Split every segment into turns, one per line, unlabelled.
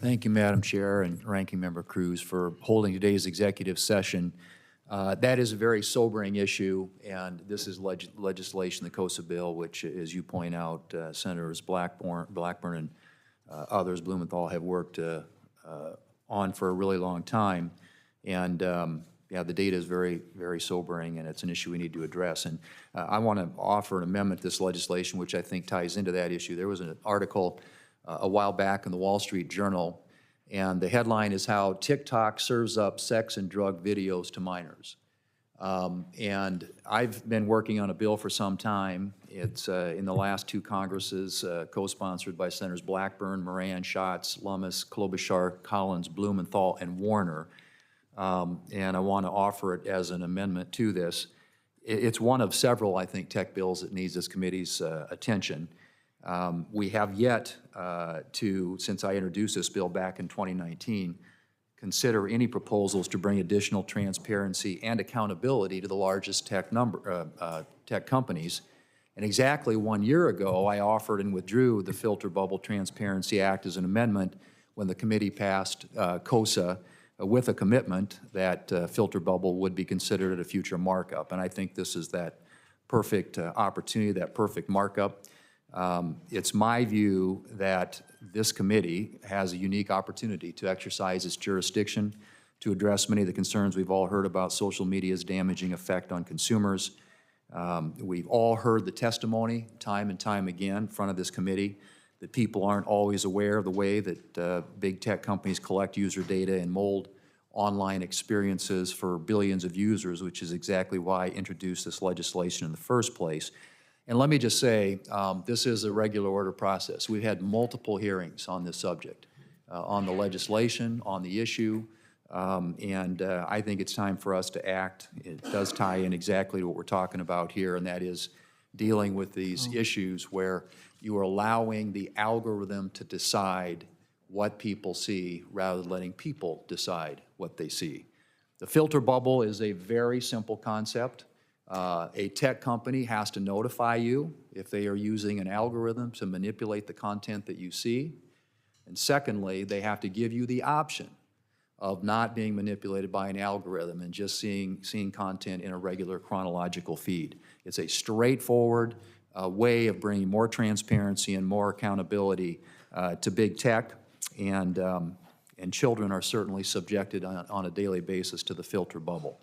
Thank you, Madam Chair and Ranking Member Cruz, for holding today's executive session. That is a very sobering issue, and this is legislation, the COSA bill, which, as you point out, Senators Blackburn and others, Blumenthal, have worked on for a really long time. And yeah, the data is very, very sobering, and it's an issue we need to address. And I want to offer an amendment to this legislation, which I think ties into that issue. There was an article a while back in the Wall Street Journal, and the headline is how TikTok serves up sex and drug videos to minors. And I've been working on a bill for some time. It's in the last two Congresses, co-sponsored by Senators Blackburn, Moran, Schatz, Lummis, Klobuchar, Collins, Blumenthal, and Warner. And I want to offer it as an amendment to this. It's one of several, I think, tech bills that needs this committee's attention. We have yet to, since I introduced this bill back in 2019, consider any proposals to bring additional transparency and accountability to the largest tech companies. And exactly 1 year ago, I offered and withdrew the Filter Bubble Transparency Act as an amendment when the committee passed COSA with a commitment that filter bubble would be considered at a future markup. And I think this is that perfect opportunity, that perfect markup. It's my view that this committee has a unique opportunity to exercise its jurisdiction to address many of the concerns we've all heard about social media's damaging effect on consumers. We've all heard the testimony time and time again in front of this committee that people aren't always aware of the way that big tech companies collect user data and mold online experiences for billions of users, which is exactly why I introduced this legislation in the first place. And let me just say, this is a regular order process. We've had multiple hearings on this subject, on the legislation, on the issue, and I think it's time for us to act. It does tie in exactly to what we're talking about here, and that is dealing with these issues where you are allowing the algorithm to decide what people see rather than letting people decide what they see. The filter bubble is a very simple concept. A tech company has to notify you if they are using an algorithm to manipulate the content that you see. And secondly, they have to give you the option of not being manipulated by an algorithm and just seeing content in a regular chronological feed. It's a straightforward way of bringing more transparency and more accountability to big tech, and children are certainly subjected on a daily basis to the filter bubble.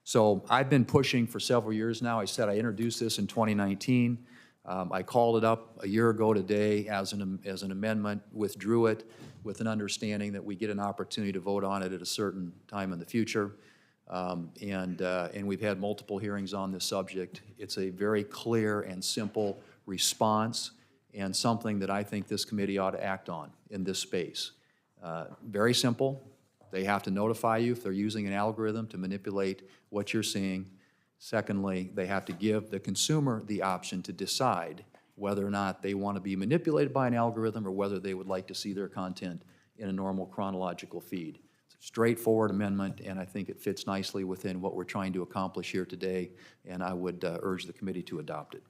So I've been pushing for several years now. I said I introduced this in 2019. I called it up a year ago today as an amendment, withdrew it with an understanding that we get an opportunity to vote on it at a certain time in the future. And we've had multiple hearings on this subject. It's a very clear and simple response and something that I think this committee ought to act on in this space. Very simple. They have to notify you if they're using an algorithm to manipulate what you're seeing. Secondly, they have to give the consumer the option to decide whether or not they want to be manipulated by an algorithm or whether they would like to see their content in a normal chronological feed. It's a straightforward amendment, and I think it fits nicely within what we're trying to accomplish here today, and I would urge the committee to adopt it.